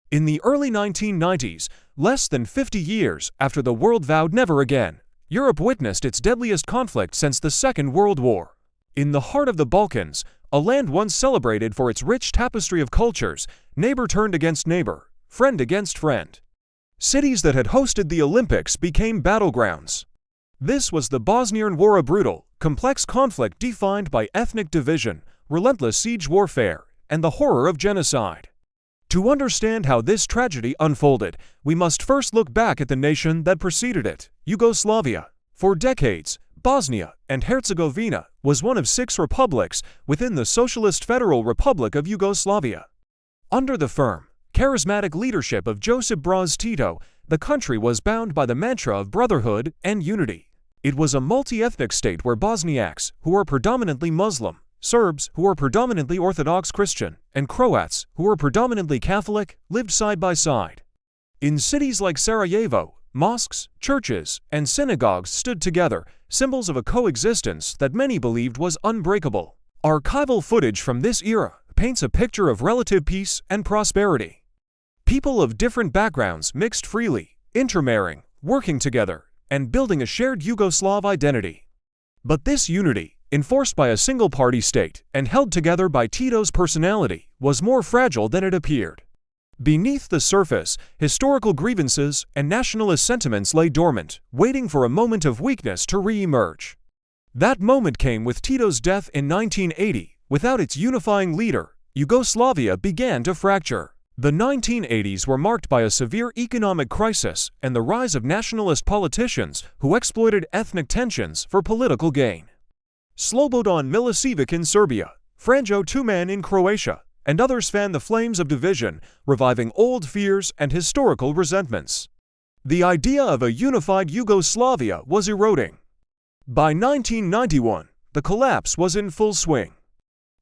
In the early 1990s, less than 50 years after the world vowed never again, Europe witnessed its deadliest conflict since the Second World War. In the heart of the Balkans, a land once celebrated for its rich tapestry of cultures, neighbor turned against neighbor, friend against friend. Cities that had hosted the Olympics became battlegrounds. This was the Bosnian War, a brutal, complex conflict defined by ethnic division, relentless siege warfare, and the horror of genocide. To understand how this tragedy unfolded, we must first look back at the nation that preceded it, Yugoslavia. For decades, Bosnia and Herzegovina was one of 6 republics within the Socialist Federal Republic of Yugoslavia. Under the firm, charismatic leadership of Josip Broz Tito, the country was bound by the mantra of brotherhood and unity. It was a multi-ethnic state where Bosniaks, who were predominantly Muslim, Serbs, who were predominantly Orthodox Christian, and Croats, who were predominantly Catholic, lived side by side. In cities like Sarajevo, mosques, churches, and synagogues stood together, symbols of a coexistence that many believed was unbreakable. Archival footage from this era paints a picture of relative peace and prosperity. People of different backgrounds mixed freely, intermarrying, working together, and building a shared Yugoslav identity. But this unity, enforced by a single-party state and held together by Tito's personality, was more fragile than it appeared. Beneath the surface, historical grievances and nationalist sentiments lay dormant, waiting for a moment of weakness to re-emerge. That moment came with Tito's death in 1980. Without its unifying leader, Yugoslavia began to fracture. The 1980s were marked by a severe economic crisis and the rise of nationalist politicians who exploited ethnic tensions for political gain. Slobodan Milosevic in Serbia, Franjo Tuman in Croatia, and others fanned the flames of division, reviving old fears and historical resentments. The idea of a unified Yugoslavia was eroding. By 1991, the collapse was in full swing.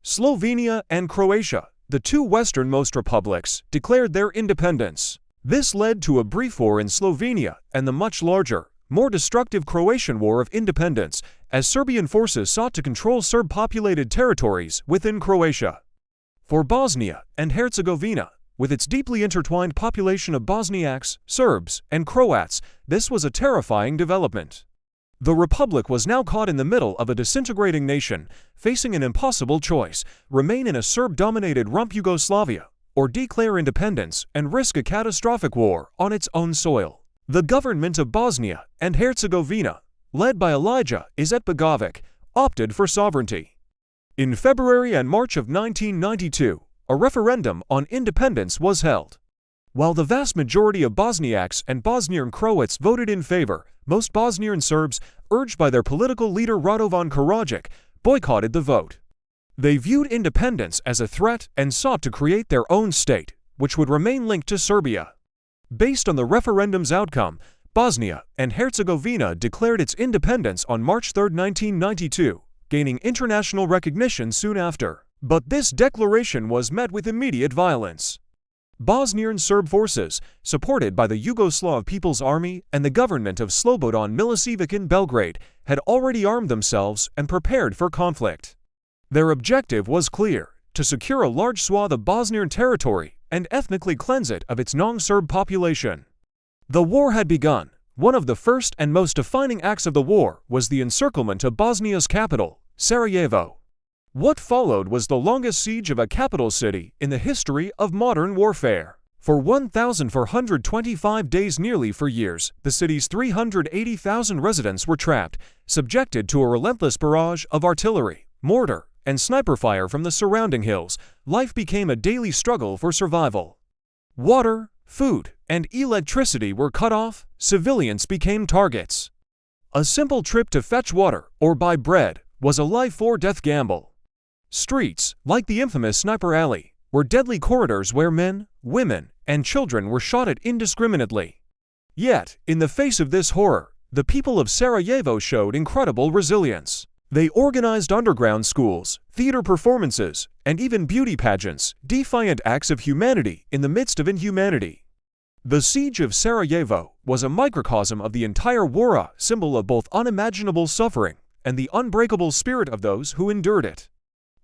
Slovenia and Croatia, the 2 westernmost republics, declared their independence. This led to a brief war in Slovenia and the much larger, more destructive Croatian War of Independence, as Serbian forces sought to control Serb-populated territories within Croatia. For Bosnia and Herzegovina, with its deeply intertwined population of Bosniaks, Serbs, and Croats, this was a terrifying development. The republic was now caught in the middle of a disintegrating nation, facing an impossible choice: remain in a Serb-dominated rump Yugoslavia, or declare independence and risk a catastrophic war on its own soil. The government of Bosnia and Herzegovina, led by Elijah Izetbegovic, opted for sovereignty. In February and March of 1992, a referendum on independence was held. While the vast majority of Bosniaks and Bosnian Croats voted in favor, most Bosnian Serbs, urged by their political leader Radovan Karadzic, boycotted the vote. They viewed independence as a threat and sought to create their own state, which would remain linked to Serbia. Based on the referendum's outcome, Bosnia and Herzegovina declared its independence on March 3, 1992, gaining international recognition soon after. But this declaration was met with immediate violence. Bosnian Serb forces, supported by the Yugoslav People's Army and the government of Slobodan Milosevic in Belgrade, had already armed themselves and prepared for conflict. Their objective was clear: to secure a large swath of Bosnian territory and ethnically cleanse it of its non-Serb population. The war had begun. One of the first and most defining acts of the war was the encirclement of Bosnia's capital, Sarajevo. What followed was the longest siege of a capital city in the history of modern warfare. For 1,425 days, nearly for years, the city's 380,000 residents were trapped, subjected to a relentless barrage of artillery, mortar, and sniper fire from the surrounding hills. Life became a daily struggle for survival. Water, food, and electricity were cut off. Civilians became targets. A simple trip to fetch water or buy bread was a life-or-death gamble. Streets, like the infamous Sniper Alley, were deadly corridors where men, women, and children were shot at indiscriminately. Yet, in the face of this horror, the people of Sarajevo showed incredible resilience. They organized underground schools, theater performances, and even beauty pageants, defiant acts of humanity in the midst of inhumanity. The siege of Sarajevo was a microcosm of the entire war, symbol of both unimaginable suffering and the unbreakable spirit of those who endured it.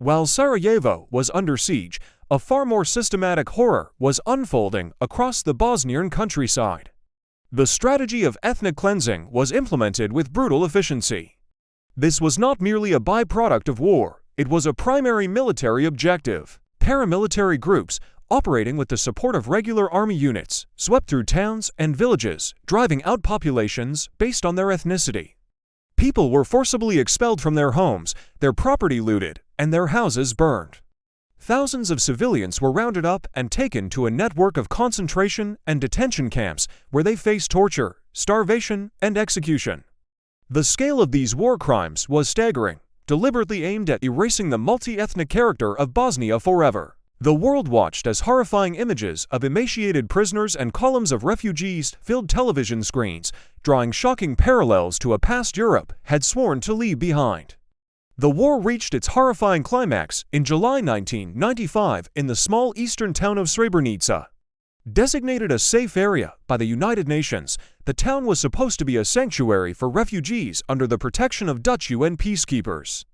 While Sarajevo was under siege, a far more systematic horror was unfolding across the Bosnian countryside. The strategy of ethnic cleansing was implemented with brutal efficiency. This was not merely a byproduct of war, it was a primary military objective. Paramilitary groups, operating with the support of regular army units, swept through towns and villages, driving out populations based on their ethnicity. People were forcibly expelled from their homes, their property looted, and their houses burned. Thousands of civilians were rounded up and taken to a network of concentration and detention camps where they faced torture, starvation, and execution. The scale of these war crimes was staggering, deliberately aimed at erasing the multi-ethnic character of Bosnia forever. The world watched as horrifying images of emaciated prisoners and columns of refugees filled television screens, drawing shocking parallels to a past Europe had sworn to leave behind. The war reached its horrifying climax in July 1995 in the small eastern town of Srebrenica. Designated a safe area by the United Nations, the town was supposed to be a sanctuary for refugees under the protection of Dutch UN peacekeepers.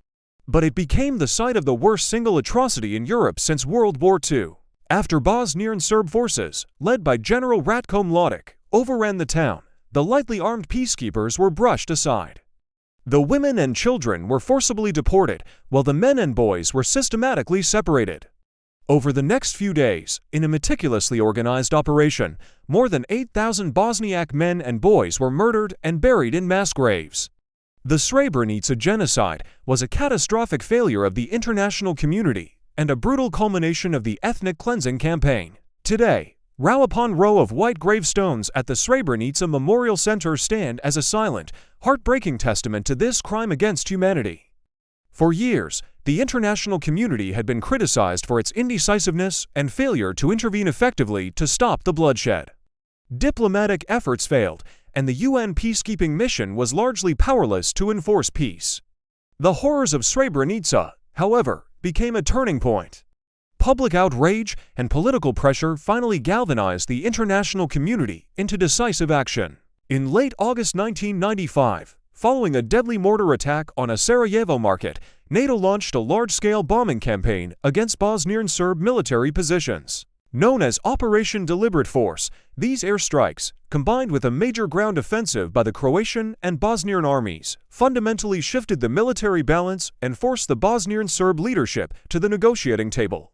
But it became the site of the worst single atrocity in Europe since World War II. After Bosnian Serb forces, led by General Ratko Mladic, overran the town, the lightly armed peacekeepers were brushed aside. The women and children were forcibly deported, while the men and boys were systematically separated. Over the next few days, in a meticulously organized operation, more than 8,000 Bosniak men and boys were murdered and buried in mass graves. The Srebrenica genocide was a catastrophic failure of the international community and a brutal culmination of the ethnic cleansing campaign. Today, row upon row of white gravestones at the Srebrenica Memorial Center stand as a silent, heartbreaking testament to this crime against humanity. For years, the international community had been criticized for its indecisiveness and failure to intervene effectively to stop the bloodshed. Diplomatic efforts failed, and the UN peacekeeping mission was largely powerless to enforce peace. The horrors of Srebrenica, however, became a turning point. Public outrage and political pressure finally galvanized the international community into decisive action. In late August 1995, following a deadly mortar attack on a Sarajevo market, NATO launched a large-scale bombing campaign against Bosnian Serb military positions. Known as Operation Deliberate Force, these airstrikes, combined with a major ground offensive by the Croatian and Bosnian armies, fundamentally shifted the military balance and forced the Bosnian Serb leadership to the negotiating table.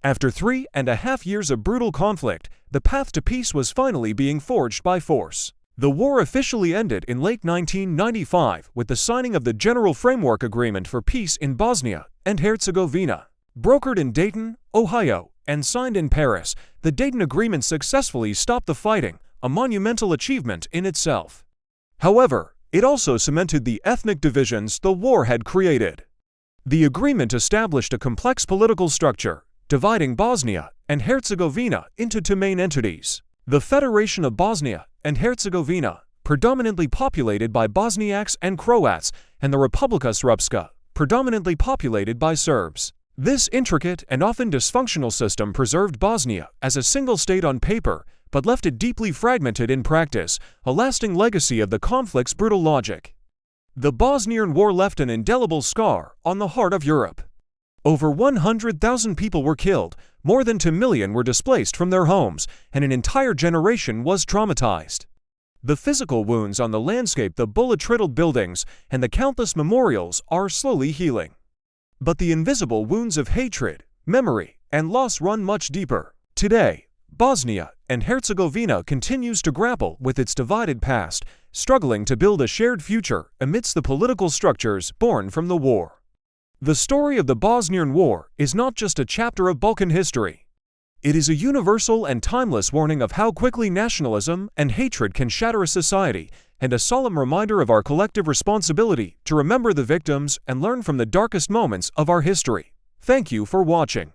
After 3.5 years of brutal conflict, the path to peace was finally being forged by force. The war officially ended in late 1995 with the signing of the General Framework Agreement for Peace in Bosnia and Herzegovina. Brokered in Dayton, Ohio, and signed in Paris, the Dayton Agreement successfully stopped the fighting, a monumental achievement in itself. However, it also cemented the ethnic divisions the war had created. The agreement established a complex political structure, dividing Bosnia and Herzegovina into two main entities: the Federation of Bosnia and Herzegovina, predominantly populated by Bosniaks and Croats, and the Republika Srpska, predominantly populated by Serbs. This intricate and often dysfunctional system preserved Bosnia as a single state on paper, but left it deeply fragmented in practice, a lasting legacy of the conflict's brutal logic. The Bosnian War left an indelible scar on the heart of Europe. Over 100,000 people were killed, more than 2 million were displaced from their homes, and an entire generation was traumatized. The physical wounds on the landscape, the bullet-riddled buildings, and the countless memorials are slowly healing. But the invisible wounds of hatred, memory, and loss run much deeper. Today, Bosnia and Herzegovina continues to grapple with its divided past, struggling to build a shared future amidst the political structures born from the war. The story of the Bosnian War is not just a chapter of Balkan history. It is a universal and timeless warning of how quickly nationalism and hatred can shatter a society, and a solemn reminder of our collective responsibility to remember the victims and learn from the darkest moments of our history. Thank you for watching.